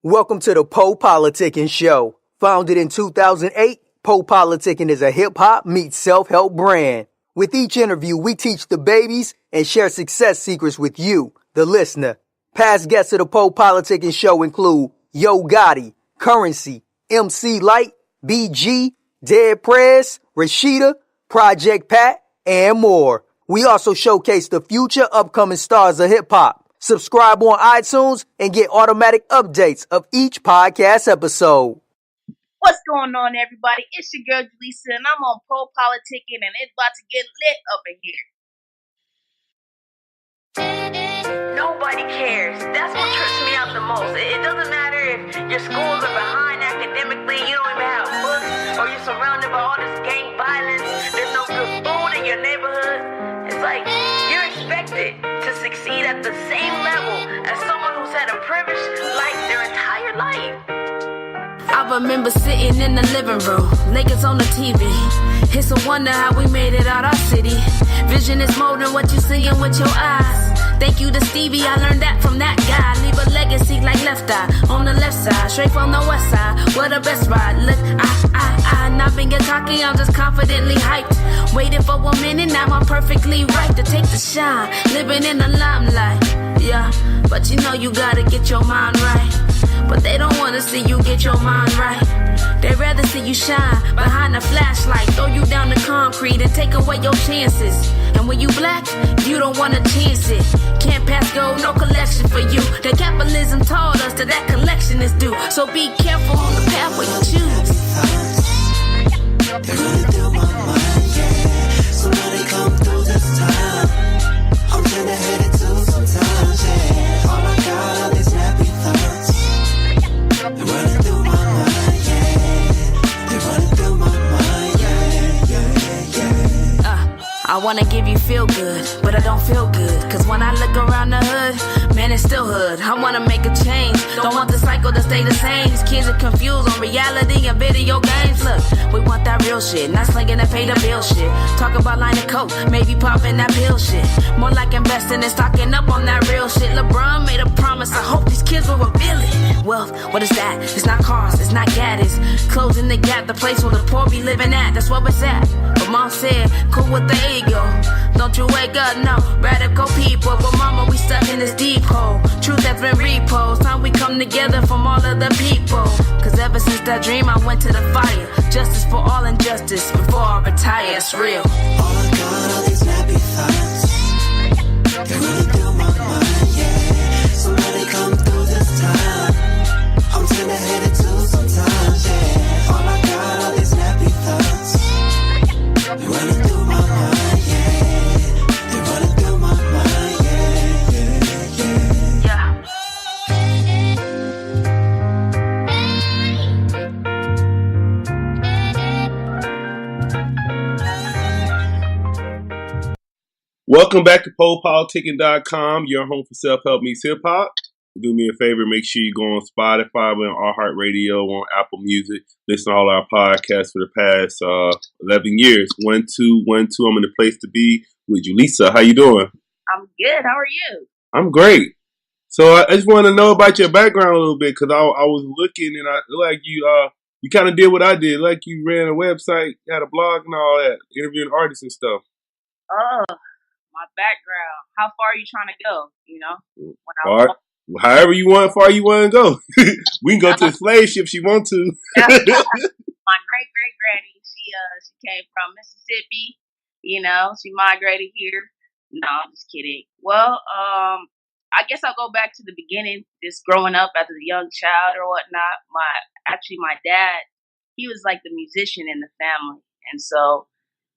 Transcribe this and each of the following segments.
Welcome to the PoPolitickin show. Founded in 2008, PoPolitickin is a hip-hop meets self-help brand. With each interview, we teach the babies and share success secrets with you, the listener. Past guests of the PoPolitickin show include Yo Gotti, Currency, MC Light, BG, Dead Prez, Rashida, Project Pat, and more. We also showcase the future upcoming stars of hip-hop. Subscribe on iTunes and get automatic updates of each podcast episode. What's going on, everybody? It's your girl Julisa, and I'm on PoPolitickin, and it's about to get lit up in here. Nobody cares. That's what trips me out the most. It doesn't matter if your schools are behind academically, you don't even have books, or you're surrounded by all this gang violence, there's no good food in your neighborhood. It's like you're expected to succeed at the same level as someone who's had a privileged life their entire life. I remember sitting in the living room, Lakers on the TV. It's a wonder how we made it out our city. Vision is more than what you seeing with your eyes. Thank you to Stevie, I learned that from that guy. Leave a legacy like Left Eye on the left side, straight from the west side. Where the best ride? Look, I not being cocky, I'm just confidently hyped. Waiting for 1 minute, now I'm perfectly right to take the shine. Living in the limelight, yeah. But you know you gotta get your mind right. But they don't wanna see you get your mind right. They'd rather see you shine behind the flashlight, throw you down the concrete and take away your chances. And when you black, you don't wanna chance it. Can't pass go, no collection for you. The capitalism taught us that collection is due. So be careful on the pathway you choose. They're running through my mind, yeah. Somebody come through this time. I'm trying to hit it too sometimes, yeah. Oh my God, all these nappy thoughts. They're running through my mind, yeah. They're running through my mind, yeah. I wanna give you feel good, but I don't feel good. Cause when I look around the hood, man, it's still hood. I wanna make a change, don't want the cycle to stay the same. These kids are confused on reality and video games. Look, we want that real shit, not slinging that pay the bill shit. Talk about line of coke, maybe popping that pill shit. More like investing and stocking up on that real shit. LeBron made a promise, I hope these kids will reveal it. Wealth, what is that? It's not cars, it's not gadgets. Closing the gap, the place where the poor be living at. That's where it's at. But mom said, cool with the ego. Don't you wake up, no, radical people. But mama, we stuck in this deep hole. Truth has been reposed. Time we come together from all of the people. Cause ever since that dream, I went to the fire. Justice for all injustice before I retire. It's real. Oh my God, all these nappy thoughts. They're running through my mind, yeah. Somebody come through this time. I'm trying to hit it too sometimes, yeah. Oh my God, all these nappy thoughts. They're running through my mind, yeah. They're running through my mind, yeah, yeah. Welcome back to PoPolitickin.com, your home for self-help meets hip-hop. Do me a favor, make sure you go on Spotify, we're on iHeartRadio, on Apple Music. Listen to all our podcasts for the past 11 years. 1, 2, 1, 2. I'm in the place to be with Julisa. How you doing? I'm good. How are you? I'm great. So I just want to know about your background a little bit because I was looking and I like you kind of did what I did. Like you ran a website, had a blog and all that, interviewing artists and stuff. Oh, my background. How far are you trying to go? You know, far, however you want, far you want to go. We can go to the slave ship if you want to. My great granny, she came from Mississippi. You know, she migrated here. No, I'm just kidding. Well, I guess I'll go back to the beginning, just growing up as a young child or whatnot. My dad, he was like the musician in the family. And so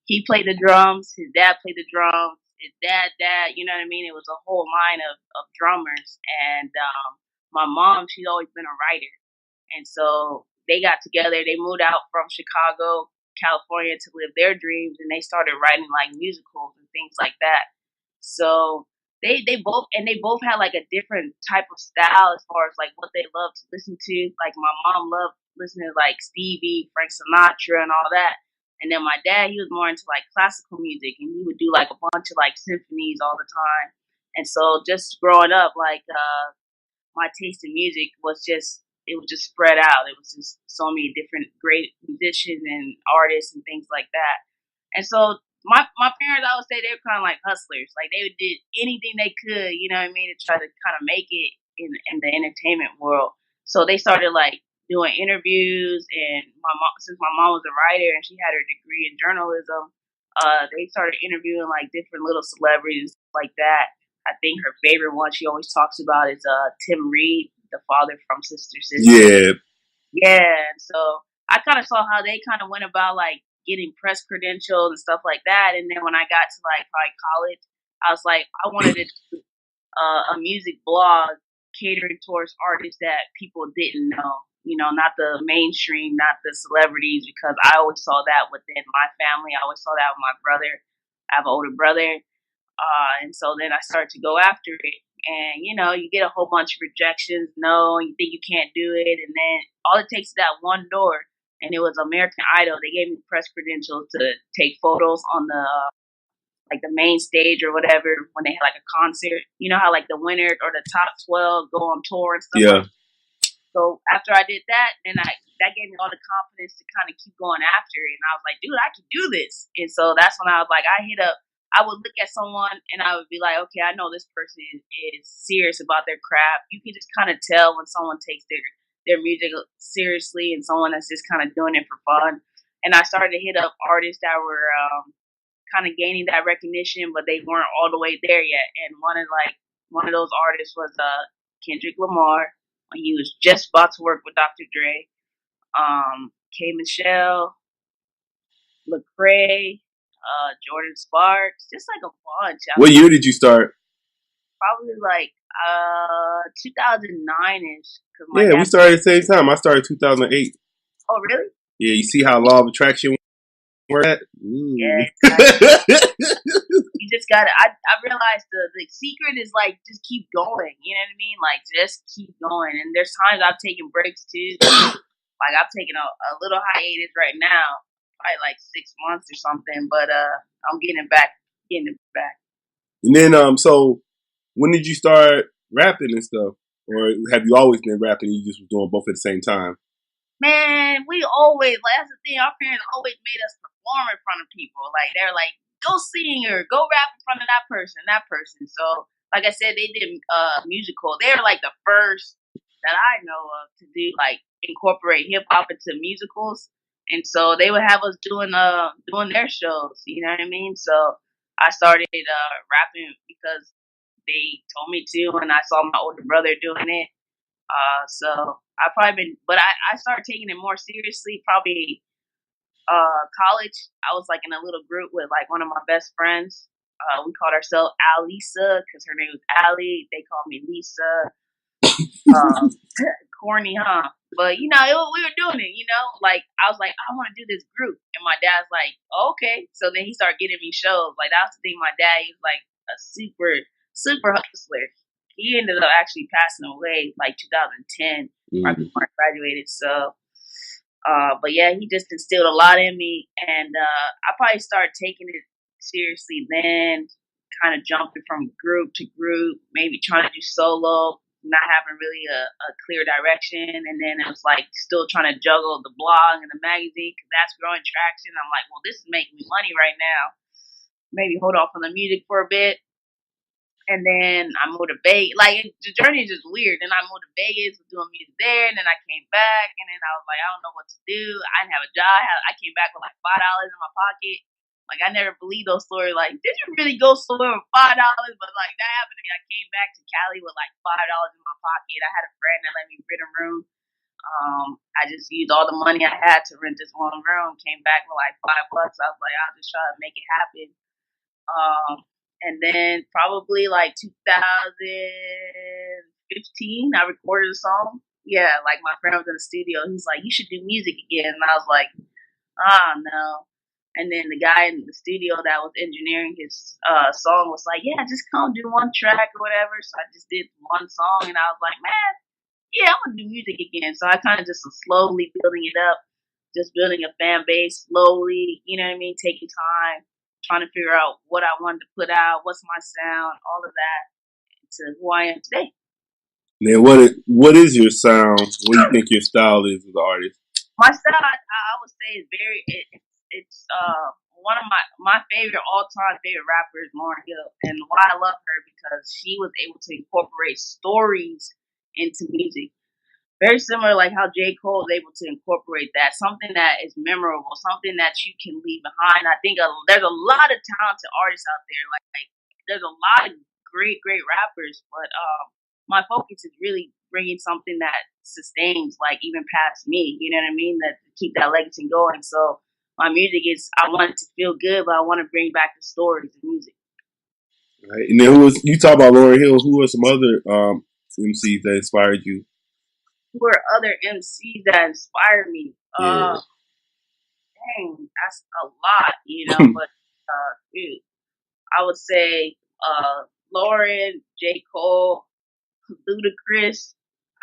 he played the drums. His dad played the drums. His dad, you know what I mean? It was a whole line of drummers. And my mom, she's always been a writer. And so they got together. They moved out from Chicago, California to live their dreams. And they started writing like musicals and things like that. So they both had like a different type of style as far as like what they loved to listen to. Like my mom loved listening to like Stevie, Frank Sinatra and all that. And then my dad, he was more into like classical music and he would do like a bunch of like symphonies all the time. And so just growing up, like my taste in music was just it was just spread out. It was just so many different great musicians and artists and things like that. And so my parents, I would say, they were kind of like hustlers. Like they did anything they could, you know what I mean, to try to kind of make it in the entertainment world. So they started like doing interviews, and my mom, since my mom was a writer and she had her degree in journalism, they started interviewing like different little celebrities like that. I think her favorite one she always talks about is Tim Reed, the father from Sister Sister. Yeah. Yeah, and so I kind of saw how they kind of went about like getting press credentials and stuff like that. And then when I got to like probably college, I was like, I wanted to do a music blog catering towards artists that people didn't know. You know, not the mainstream, not the celebrities, because I always saw that within my family. I always saw that with my brother. I have an older brother. And so then I started to go after it. And, you know, you get a whole bunch of rejections. No, you think you can't do it. And then all it takes is that one door. And it was American Idol. They gave me press credentials to take photos on the like the main stage or whatever when they had like a concert. You know how like the winner or the top 12 go on tour and stuff. Yeah. Like that. So after I did that, then that gave me all the confidence to kind of keep going after it. And I was like, dude, I can do this. And so that's when I was like, I would look at someone and I would be like, okay, I know this person is serious about their craft. You can just kind of tell when someone takes their music seriously and someone that's just kind of doing it for fun. And I started to hit up artists that were kind of gaining that recognition, but they weren't all the way there yet. And one of those artists was Kendrick Lamar. He was just about to work with Dr. Dre, K. Michelle, Lecrae, Jordan Sparks, just like a bunch. What year did you start? Probably like 2009-ish. Yeah, we started at the same time. I started 2008. Oh, really? Yeah, you see how law of attraction works? Yeah. You just gotta. I realized the secret is like just keep going. You know what I mean? Like just keep going. And there's times I've taken breaks too. Like I've taken a little hiatus right now, probably like 6 months or something. But I'm getting it back. And then so when did you start rapping and stuff? Or have you always been rapping and you just was doing both at the same time? Man, we always, like, that's the thing, our parents always made us perform in front of people. Like, they're like, go sing or go rap in front of that person. So, like I said, they did musical. They were like the first that I know of to do, like, incorporate hip-hop into musicals. And so they would have us doing their shows, you know what I mean? So I started rapping because they told me to, and I saw my older brother doing it. So I've probably been, but I started taking it more seriously probably college. I was like in a little group with like one of my best friends. We called ourselves Alisa because her name was Allie. They called me Lisa. Corny, huh? But you know, we were doing it. You know, like I was like, I want to do this group, and my dad's like, oh, okay. So then he started getting me shows. Like that's the thing. My dad, he was like a super hustler. He ended up actually passing away like 2010, right before I graduated. So, but yeah, he just instilled a lot in me, and I probably started taking it seriously then, kind of jumping from group to group, maybe trying to do solo, not having really a clear direction, and then it was like still trying to juggle the blog and the magazine because that's growing traction. I'm like, well, this is making me money right now. Maybe hold off on the music for a bit. And then I moved to Vegas. Like, the journey is just weird. Then I moved to Vegas, was doing music there. And then I came back. And then I was like, I don't know what to do. I didn't have a job. I came back with like $5 in my pocket. Like, I never believed those stories. Like, did you really go somewhere with $5? But, like, that happened to me. I came back to Cali with like $5 in my pocket. I had a friend that let me rent a room. I just used all the money I had to rent this one room. Came back with like $5. I was like, I'll just try to make it happen. And then probably like 2015, I recorded a song. Yeah, like my friend was in the studio. He's like, you should do music again. And I was like, no. And then the guy in the studio that was engineering his song was like, yeah, just come do one track or whatever. So I just did one song and I was like, man, yeah, I'm going to do music again. So I kind of just was slowly building it up, just building a fan base slowly, you know what I mean, taking time. Trying to figure out what I wanted to put out, what's my sound, all of that, to who I am today. Then what is your sound? What do you think your style is as an artist? My style, I would say, is it's one of my favorite all time favorite rappers, Lauryn Hill, and why I love her because she was able to incorporate stories into music. Very similar, like how J. Cole is able to incorporate that, something that is memorable, something that you can leave behind. I think there's a lot of talented artists out there. Like there's a lot of great rappers, but my focus is really bringing something that sustains, like even past me. You know what I mean? That to keep that legacy going. So my music is, I want it to feel good, but I want to bring back the stories of music. Right. And then you talk about Lauryn Hill? Who are some other MCs that inspired you? Who are other MCs that inspire me? Yeah. Dang, that's a lot, you know. But dude, I would say Lauryn, J. Cole, Ludacris.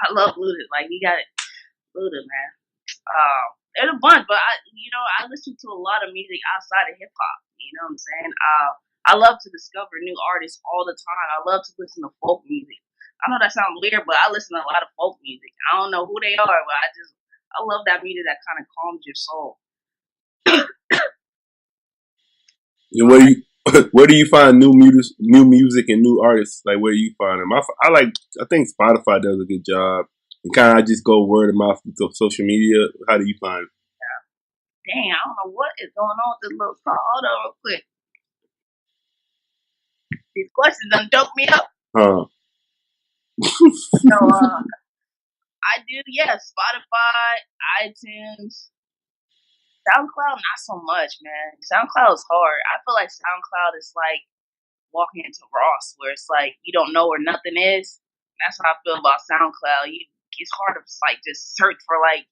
I love Luda. Like you got it, Luda, man. There's a bunch, but I listen to a lot of music outside of hip hop. You know what I'm saying? I love to discover new artists all the time. I love to listen to folk music. I know that sounds weird, but I listen to a lot of folk music. I don't know who they are, but I love that music that kind of calms your soul. And where do you find new music and new artists? Like where do you find them? I think Spotify does a good job. And kind of just go word of mouth to social media. How do you find it? Yeah. Dang, I don't know what is going on with this little song. Hold on real quick. These questions done dope me up. So I do, Spotify, iTunes, SoundCloud, not so much, man. SoundCloud is hard. I feel like SoundCloud is like walking into Ross, where it's like you don't know where nothing is. That's how I feel about SoundCloud. It's hard to like just search for like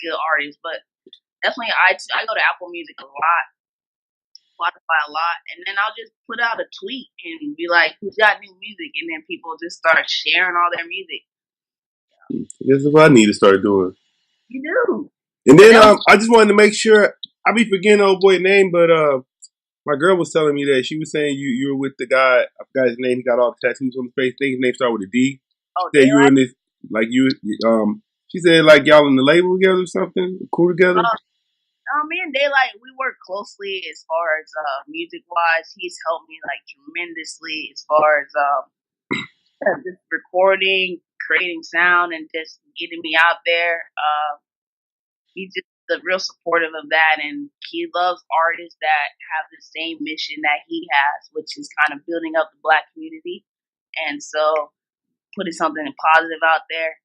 good artists, but definitely I go to Apple Music a lot, Spotify a lot, and then I'll just put out a tweet and be like, "Who's got new music?" And then people just start sharing all their music. This is what I need to start doing. You do. And then I just wanted to make sure, I be forgetting old boy's name, but my girl was telling me that she was saying you were with the guy, I forgot his name, he got all the tattoos on his face, I think his name started with a D. Oh, she said you were in this, like she said like y'all in the label together or something, cool together? Me and Daylyt, we work closely as far as music-wise. He's helped me like tremendously as far as just recording, creating sound, and just getting me out there. He's just real supportive of that, and he loves artists that have the same mission that he has, which is kind of building up the Black community. And so putting something positive out there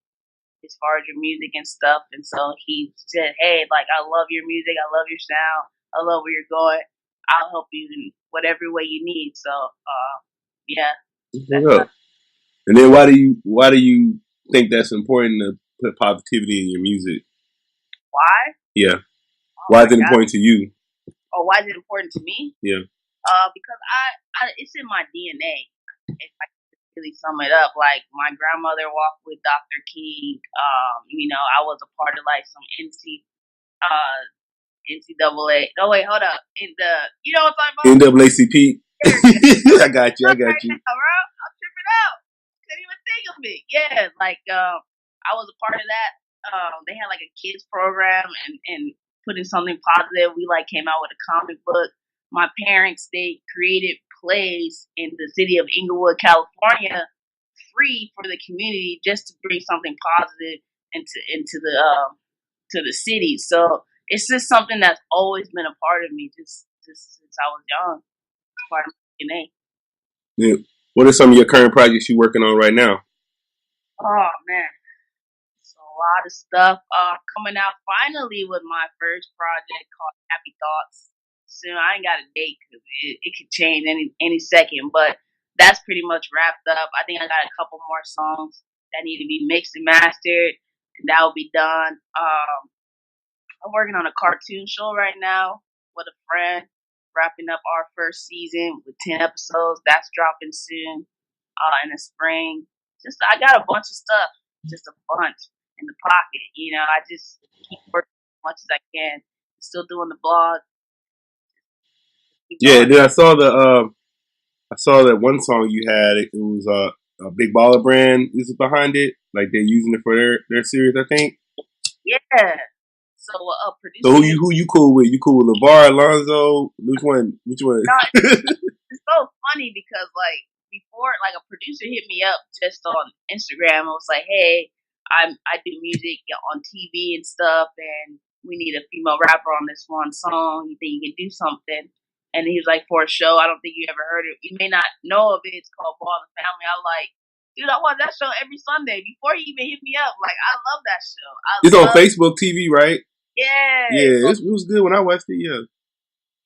as far as your music and stuff. And so he said, "Hey, like, I love your music, I love your sound, I love where you're going. I'll help you in whatever way you need." So yeah. And then why do you think that's important to put positivity in your music? Why? Yeah. Why is it important to you? Oh, why is it important to me? Yeah. Because I it's in my DNA. If I really sum it up, like my grandmother walked with Dr. King. I was a part of like some NCAA. No, wait, hold up. You know what I'm talking about? NAACP. I got you. Right now, bro. I'm tripping out. Couldn't even think of it. Yeah, like I was a part of that. They had like a kids program and putting something positive. We like came out with a comic book. My parents, they created plays in the city of Inglewood, California, free for the community, just to bring something positive into the city. So it's just something that's always been a part of me, just since I was young. It's part of my DNA. Yeah. What are some of your current projects you're working on right now? Oh man, it's a lot of stuff coming out finally with my first project called Nappy Thoughts. Soon, I ain't got a date because it could change any second, but that's pretty much wrapped up. I think I got a couple more songs that need to be mixed and mastered, and that will be done. I'm working on a cartoon show right now with a friend, wrapping up our first season with 10 episodes. That's dropping soon in the spring. I got a bunch of stuff, just a bunch in the pocket. I just keep working as much as I can. Still doing the blog. Yeah, then I saw that one song you had. It was Big Baller brand is behind it. Like they're using it for their series, I think. Yeah. So So producer. who you cool with? You cool with LeVar, Alonzo? Which one? Which one? No, it's so funny because like before, like a producer hit me up just on Instagram. I was like, "Hey, I do music on TV and stuff, and we need a female rapper on this one song. You think you can do something?" And he was like, "For a show, I don't think you ever heard it. You may not know of it. It's called Ball and Family." I like, dude, I watch that show every Sunday. Before he even hit me up, like I love that show. It's on Facebook TV, right? Yeah, Yeah, it was good when I watched it. Yeah.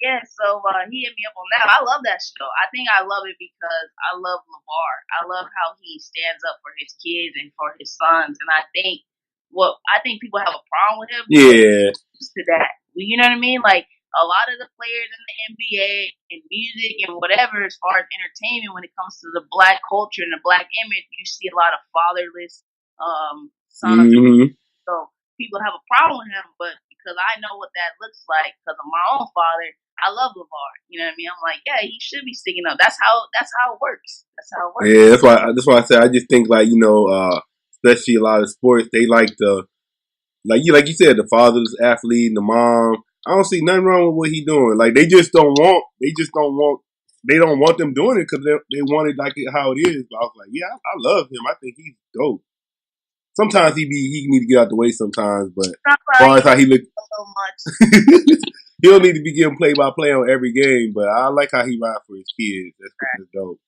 Yeah, so he hit me up on that. I love that show. I think I love it because I love LeVar. I love how he stands up for his kids and for his sons. And I think people have a problem with him. Yeah. To that, you know what I mean? Like a lot of the players in the NBA and music and whatever, as far as entertainment, when it comes to the black culture and the black image, you see a lot of fatherless sons. Mm-hmm. So people have a problem with him, but because I know what that looks like because of my own father, I love LeVar. You know what I mean? I'm like, yeah, he should be sticking up. That's how it works. Yeah, that's why I said I just think like, especially a lot of sports, they like the like you said, the father's athlete and the mom. I don't see nothing wrong with what he's doing. Like they don't want them doing it because they want it like how it is. But I was like, yeah, I love him. I think he's dope. Sometimes he need to get out the way sometimes, but as far as how he look, so much. he don't need to be getting play by play on every game. But I like how he ride for his kids. That's dope.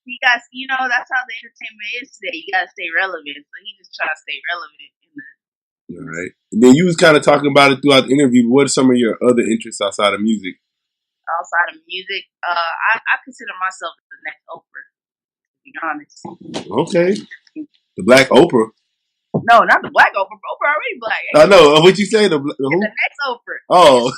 He got, that's how the entertainment is today. You gotta stay relevant, so he just try to stay relevant. All right. And then you was kind of talking about it throughout the interview. What are some of your other interests outside of music? Outside of music, I consider myself the next Oprah. To be honest. Okay. The Black Oprah. No, not the Black Oprah. Oprah already black. I know. What you say? The who? The next Oprah. Oh.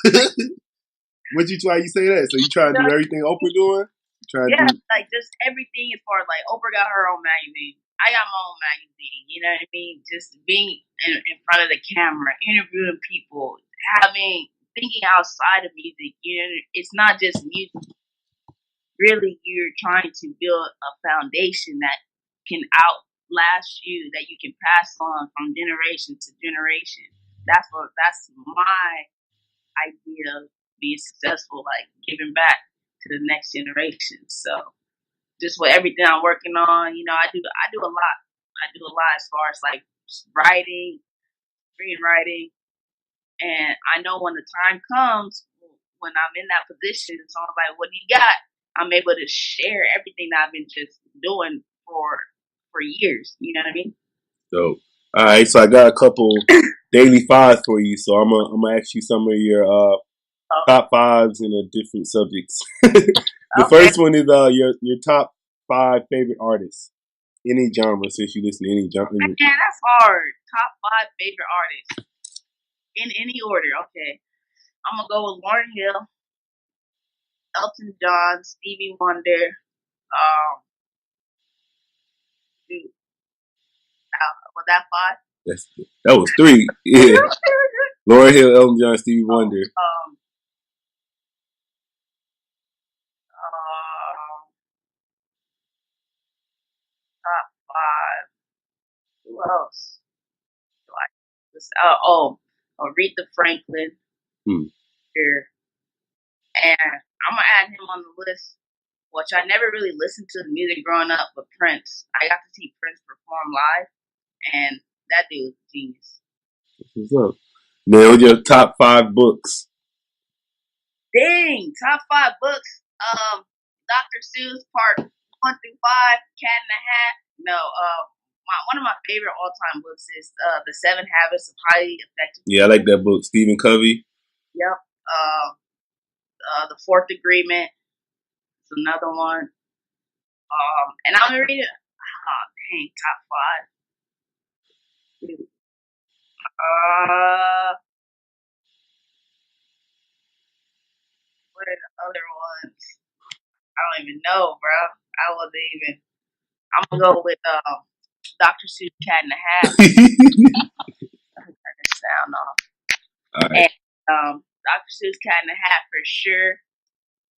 Why you say that? So you try to do everything Oprah doing? Like just everything as far as like Oprah got her own magazine. I got my own magazine. You know what I mean? Just being in front of the camera, interviewing people, thinking outside of music. It's not just music. Really, you're trying to build a foundation that can outlast you, that you can pass on from generation to generation. That's my idea of being successful, like giving back to the next generation. So just with everything I'm working on, I do a lot. I do a lot as far as like writing, screenwriting, and I know when the time comes, when I'm in that position, so I'm like, what do you got? I'm able to share everything that I've been just doing for years. You know what I mean? So, all right. So I got a couple daily fives for you. So I'm gonna ask you some of your top fives in different subjects. The first one is your top 5 favorite artists, any genre. Since you listen to any genre. Man, that's hard. Top 5 favorite artists in any order. Okay, I'm gonna go with Lauryn Hill, Elton John, Stevie Wonder. Was that 5? That was 3. Yeah. Lauryn Hill, Elton John, Stevie Wonder. Top 5. Who else? Aretha Franklin. Here. And I'm gonna add him on the list, which I never really listened to the music growing up, but Prince. I got to see Prince perform live, and that dude was a genius. What's up? Now, your top 5 books. Dang, top 5 books. Dr. Seuss, part 1 through 5, Cat in the Hat. No, one of my favorite all-time books is The 7 Habits of Highly Effective People. Yeah, I like that book. Stephen Covey. Yep. The Fourth Agreement is another one. And I'm reading. Top 5. What are the other ones? I don't even know, bro. I'm gonna go with Dr. Seuss, Cat in the Hat. Turn the sound off. All right. And Dr. Seuss, Cat in the Hat for sure.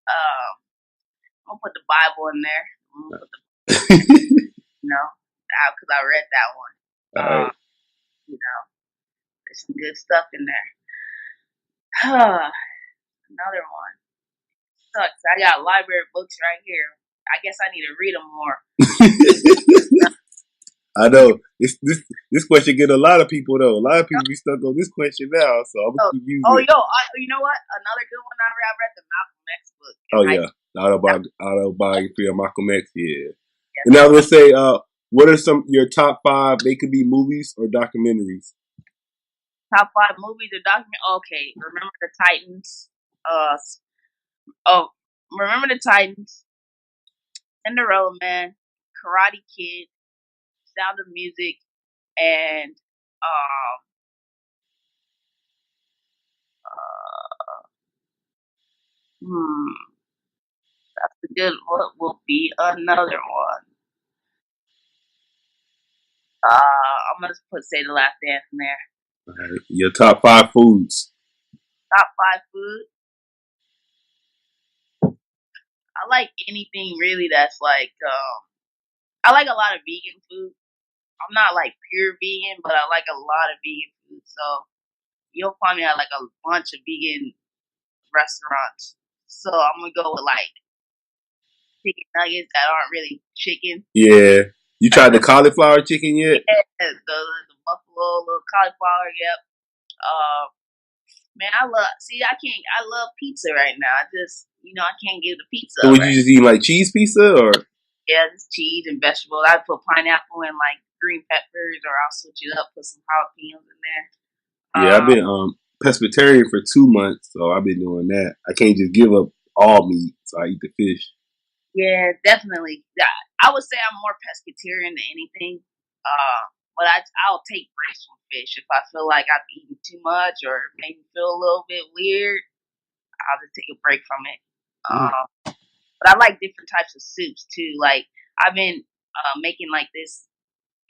I'm gonna put the Bible in there. because I read that one. All right. There's some good stuff in there. Another one. Sucks. I got library books right here. I guess I need to read them more. I know this question get a lot of people though. A lot of people be stuck on this question now, so I'm gonna keep using it. You know what? Another good one I read the Malcolm X book. Oh yeah, autobiography of Malcolm X. Yeah. And now let's say, what are some your top 5? They could be movies or documentaries. Top 5 movies or documentaries. Okay, Remember the Titans. Remember the Titans. Cinderella Man, Karate Kid, Sound of Music, and that's a good. What will be another one? I'm gonna put Say the Last Dance in there. All right. Your top 5 foods. Top 5 food. I like anything really that's like. I like a lot of vegan food. I'm not like pure vegan, but I like a lot of vegan food. So you'll find me at like a bunch of vegan restaurants. So I'm gonna go with like chicken nuggets that aren't really chicken. Yeah. You tried the cauliflower chicken yet? Yeah, the buffalo, little cauliflower. Yep. Man, I love pizza right now. I can't give the pizza. So would you just eat like cheese pizza or? Yeah, just cheese and vegetables. I put pineapple and like green peppers, or I'll switch it up, put some jalapenos in there. Yeah, I've been pescatarian for 2 months, so I've been doing that. I can't just give up all meat, so I eat the fish. Yeah, definitely. I would say I'm more pescatarian than anything. But I'll take breaks from fish if I feel like I've eaten too much or maybe feel a little bit weird. I'll just take a break from it. But I like different types of soups too. Like I've been making like this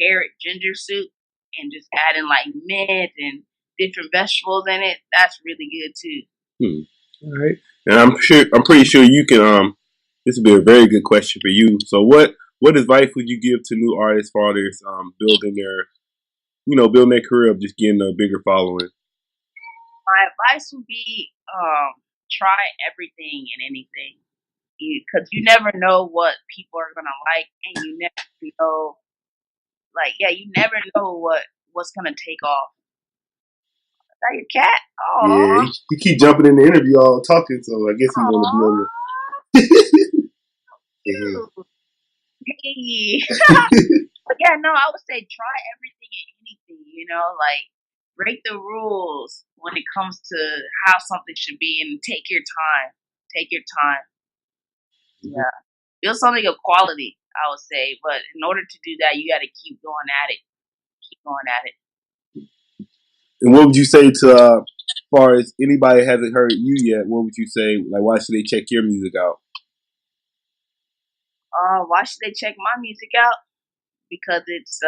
carrot ginger soup and just adding like mint and different vegetables in it. That's really good too. All right, and I'm pretty sure you can. This would be a very good question for you. So, what advice would you give to new artists, fathers, building their career of just getting a bigger following? My advice would be try everything and anything, because you never know what people are gonna like, and you never know. You never know what's gonna take off. Is that your cat? Aww. Yeah, he keep jumping in the interview all talking, so I guess he want to be on the. Hey. But yeah, no, I would say try everything and anything. Like break the rules when it comes to how something should be, and take your time. Take your time. Yeah, build something of quality, I would say. But in order to do that, you got to keep going at it. Keep going at it. And what would you say to, as far as anybody hasn't heard you yet, what would you say? Like, why should they check your music out? Why should they check my music out? Because it's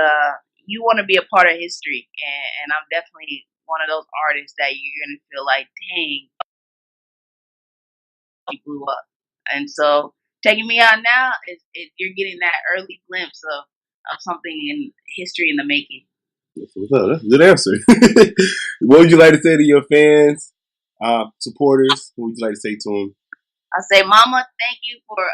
you want to be a part of history, and I'm definitely one of those artists that you're gonna feel like, dang, he blew up. And so checking me out now is you're getting that early glimpse of something in history in the making. That's a good answer. What would you like to say to your fans, supporters? What would you like to say to them? I say, Mama, thank you for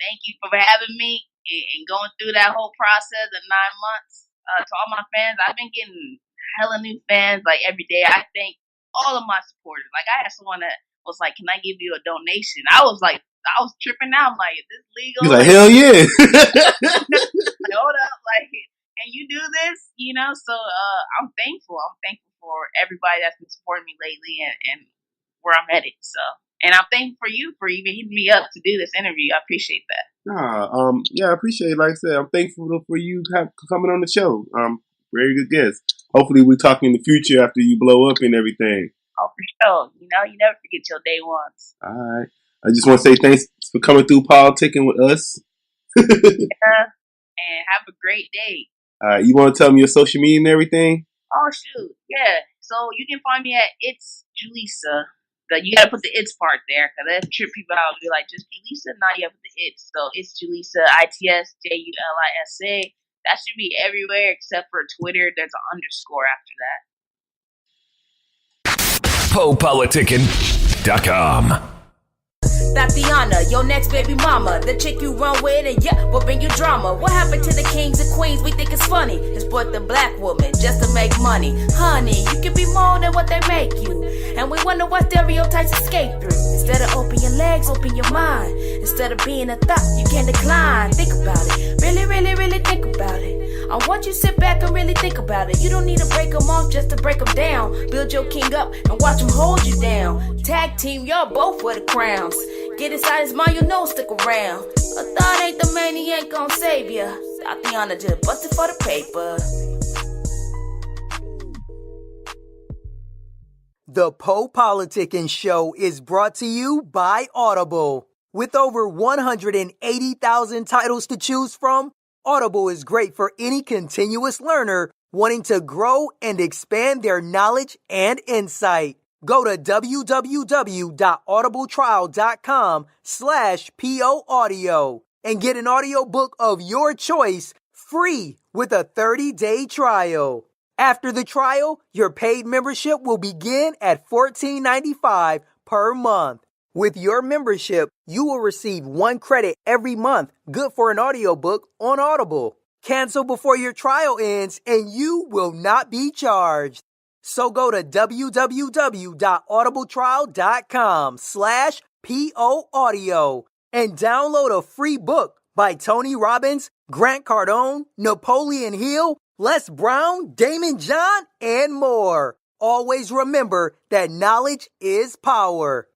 thank you for having me and going through that whole process of 9 months. To all my fans, I've been getting hella new fans like every day. I thank all of my supporters. Like I had someone that was like, "Can I give you a donation?" I was tripping out. I'm like, "Is this legal?" He's like, "Hell yeah!" Like, hold up, and you do this, So I'm thankful. I'm thankful for everybody that's been supporting me lately and where I'm headed. So. And I'm thankful for you for even hitting me up to do this interview. I appreciate that. Yeah, I appreciate it. Like I said, I'm thankful for you coming on the show. Very good guest. Hopefully we talk in the future after you blow up and everything. Oh, for sure. You never forget your day ones. All right. I just want to say thanks for coming through politicking with us. Yeah. And have a great day. All right. You want to tell me your social media and everything? Oh, shoot. Yeah. So you can find me at It's Julisa. you gotta put the it's part there, because that trip people out and be like, just Julisa? Nah, you have to put the it's. So it's Julisa, ITSJULISA. That should be everywhere except for Twitter. There's an underscore after that. PoPolitickin.com. Tatiana, your next baby mama, the chick you run with, and yeah, will bring you drama. What happened to the kings and queens? We think it's funny. It's brought the black woman just to make money. Honey, you can be more than what they make you. And we wonder what stereotypes escape through. Instead of open your legs, open your mind. Instead of being a thought, you can decline. Think about it. Really, really, really think about it. I want you to sit back and really think about it. You don't need to break them off just to break them down. Build your king up and watch him hold you down. Tag team, y'all both for the crowns. Get inside his mind, you know, stick around. A thought ain't the man, he ain't gon' save ya. Tatiana just busted for the paper. The PoPolitickin Show is brought to you by Audible. With over 180,000 titles to choose from, Audible is great for any continuous learner wanting to grow and expand their knowledge and insight. Go to www.audibletrial.com/POAudio and get an audiobook of your choice free with a 30-day trial. After the trial, your paid membership will begin at $14.95 per month. With your membership, you will receive 1 credit every month, good for an audiobook on Audible. Cancel before your trial ends and you will not be charged. So go to www.audibletrial.com/POAudio and download a free book by Tony Robbins, Grant Cardone, Napoleon Hill, Les Brown, Damon John, and more. Always remember that knowledge is power.